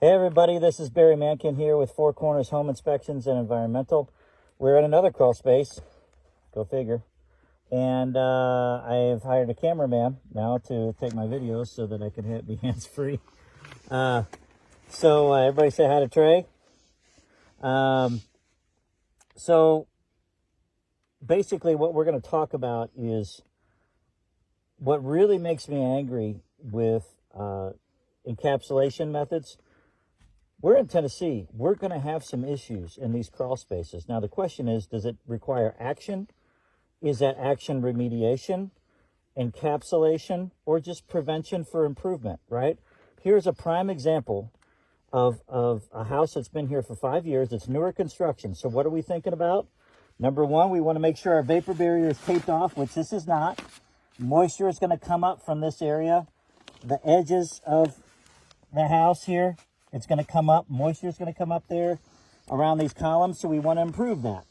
Hey everybody, this is Barry Mankin here with Four Corners Home Inspections and Environmental. We're in another crawl space, go figure. And I've hired a cameraman now to take my videos so that I can be hands-free. So everybody say hi to Trey. So basically what we're going to talk about is what really makes me angry with encapsulation methods. We're in Tennessee. We're going to have some issues in these crawl spaces. Now, the question is, does it require action? Is that action remediation, encapsulation, or just prevention for improvement, right? Here's a prime example of a house that's been here for 5 years. It's newer construction. So what are we thinking about? Number one, we want to make sure our vapor barrier is taped off, which this is not. Moisture is going to come up from this area. The edges of the house here, it's going to come up. Moisture is going to come up there around these columns, so we want to improve that.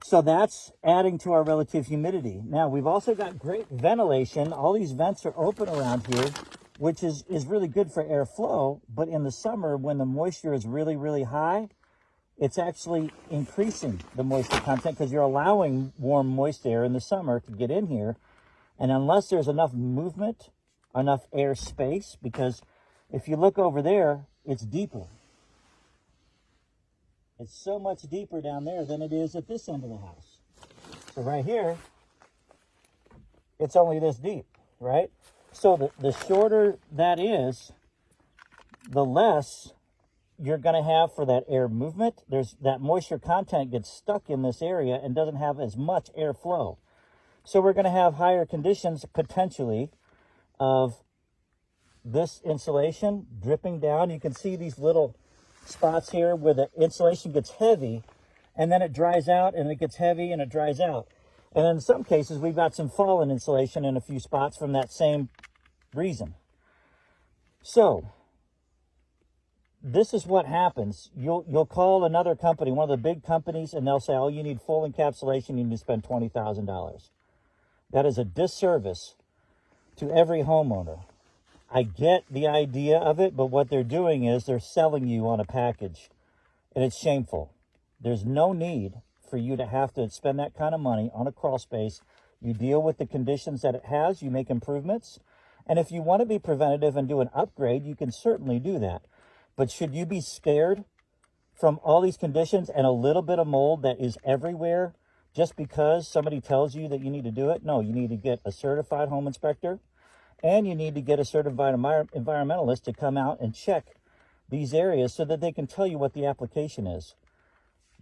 So that's adding to our relative humidity. Now, we've also got great ventilation. All these vents are open around here, which is really good for airflow. But in the summer, when the moisture is really, really high, it's actually increasing the moisture content because you're allowing warm, moist air in the summer to get in here. And unless there's enough movement, enough air space, because if you look over there, it's deeper. It's so much deeper down there than it is at this end of the house. So right here, it's only this deep, right? So the shorter that is, the less you're going to have for that air movement. There's that moisture content gets stuck in this area and doesn't have as much airflow. So we're going to have higher conditions potentially of this insulation dripping down. You can see these little spots here where the insulation gets heavy and then it dries out and it gets heavy and it dries out. And in some cases, we've got some fallen insulation in a few spots from that same reason. So this is what happens. You'll call another company, one of the big companies, and they'll say, oh, you need full encapsulation, you need to spend $20,000. That is a disservice to every homeowner. I get the idea of it, but what they're doing is they're selling you on a package, and it's shameful. There's no need for you to have to spend that kind of money on a crawl space. You deal with the conditions that it has, you make improvements, and if you want to be preventative and do an upgrade, you can certainly do that. But should you be scared from all these conditions and a little bit of mold that is everywhere just because somebody tells you that you need to do it? No, you need to get a certified home inspector. And you need to get a certified environmentalist to come out and check these areas so that they can tell you what the application is.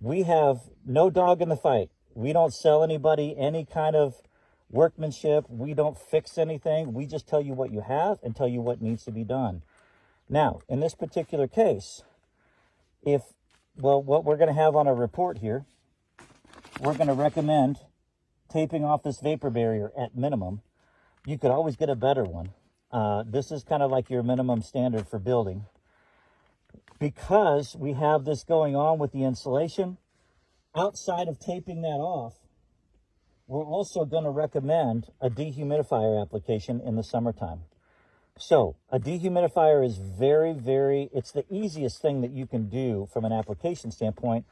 We have no dog in the fight. We don't sell anybody any kind of workmanship. We don't fix anything. We just tell you what you have and tell you what needs to be done. Now, in this particular case, what we're going to have on our report here, we're going to recommend taping off this vapor barrier at minimum. You could always get a better one. This is kind of like your minimum standard for building. Because we have this going on with the insulation, outside of taping that off, we're also going to recommend a dehumidifier application in the summertime. So a dehumidifier is it's the easiest thing that you can do from an application standpoint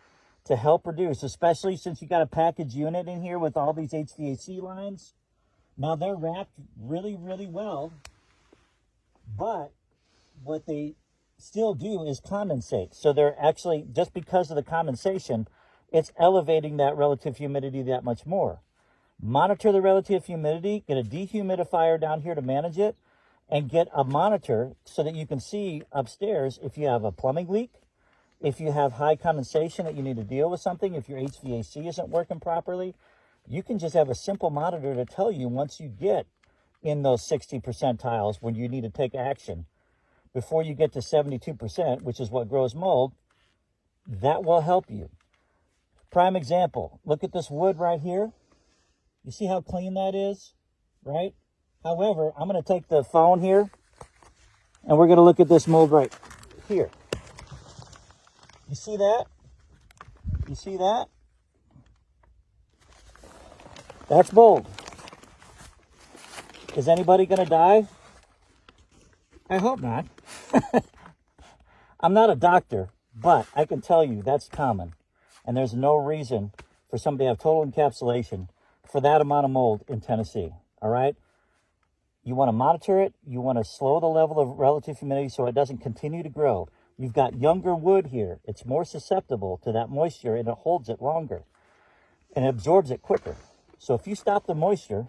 to help reduce, especially since you got a package unit in here with all these HVAC lines. Now, they're wrapped really, really well, but what they still do is condensate. So they're actually, just because of the condensation, it's elevating that relative humidity that much more. Monitor the relative humidity, get a dehumidifier down here to manage it, and get a monitor so that you can see upstairs if you have a plumbing leak, if you have high condensation that you need to deal with something, if your HVAC isn't working properly. You can just have a simple monitor to tell you once you get in those 60 percentiles when you need to take action. Before you get to 72%, which is what grows mold, that will help you. Prime example, look at this wood right here. You see how clean that is, right? However, I'm going to take the phone here, and we're going to look at this mold right here. You see that? You see that? That's mold. Is anybody going to die? I hope not. I'm not a doctor, but I can tell you that's common. And there's no reason for somebody to have total encapsulation for that amount of mold in Tennessee, all right? You want to monitor it. You want to slow the level of relative humidity so it doesn't continue to grow. You've got younger wood here. It's more susceptible to that moisture, and it holds it longer. And it absorbs it quicker. So if you stop the moisture,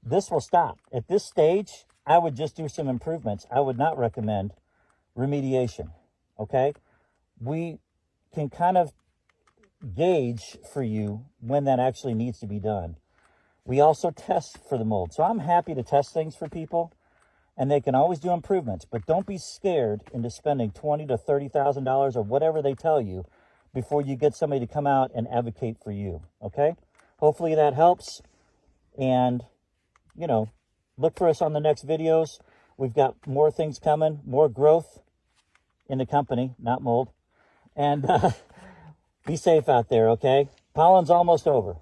this will stop. At this stage, I would just do some improvements. I would not recommend remediation, okay? We can kind of gauge for you when that actually needs to be done. We also test for the mold. So I'm happy to test things for people, and they can always do improvements, but don't be scared into spending $20,000 to $30,000 or whatever they tell you before you get somebody to come out and advocate for you, okay? Hopefully that helps, and, you know, look for us on the next videos. We've got more things coming, more growth in the company, not mold, and be safe out there, okay? Pollen's almost over.